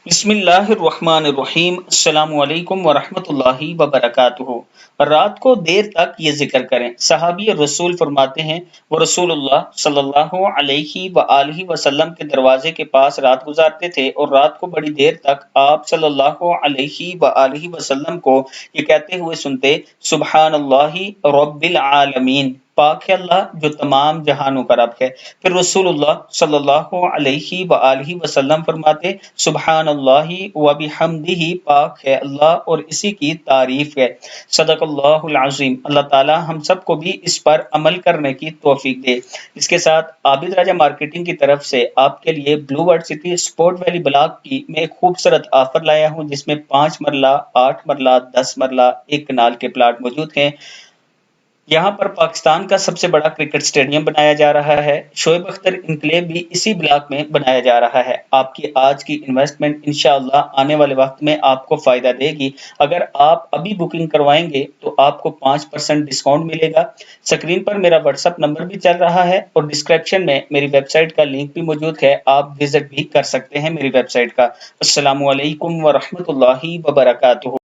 بسم اللہ الرحمن الرحیم، السلام علیکم ورحمۃ اللہ وبرکاتہ۔ رات کو دیر تک یہ ذکر کریں۔ صحابی رسول فرماتے ہیں وہ رسول اللہ صلی اللہ علیہ وآلہ وسلم کے دروازے کے پاس رات گزارتے تھے، اور رات کو بڑی دیر تک آپ صلی اللہ علیہ وآلہ وسلم کو یہ کہتے ہوئے سنتے: سبحان اللہ رب العالمین، پاک ہے اللہ جو تمام جہانوں کا رب ہے۔ پھر رسول اللہ صلی اللہ علیہ وآلہ وسلم فرماتے: سبحان اللہ و بحمدہ، پاک ہے اللہ اور اسی کی تعریف ہے۔ صدق اللہ العظیم۔ اللہ تعالی ہم سب کو بھی اس پر عمل کرنے کی توفیق دے۔ اس کے ساتھ عابد راجہ مارکیٹنگ کی طرف سے آپ کے لیے blue world city support valley block کی میں ایک خوبصورت آفر لایا ہوں، جس میں 5 مرلہ، 8 مرلہ، 10 مرلہ، 1 کنال کے پلاٹ موجود ہیں۔ یہاں پر پاکستان کا سب سے بڑا کرکٹ سٹیڈیم بنایا جا رہا ہے۔ شعیب اختر انکلیو بھی اسی بلاک میں بنایا جا رہا ہے۔ آپ کی آج کی انویسٹمنٹ انشاءاللہ آنے والے وقت میں آپ کو فائدہ دے گی۔ اگر آپ ابھی بکنگ کروائیں گے تو آپ کو 5% ڈسکاؤنٹ ملے گا۔ سکرین پر میرا واٹس ایپ نمبر بھی چل رہا ہے، اور ڈسکرپشن میں میری ویب سائٹ کا لنک بھی موجود ہے، آپ وزٹ بھی کر سکتے ہیں میری ویب سائٹ کا۔ السلام علیکم ورحمۃ اللہ وبرکاتہ۔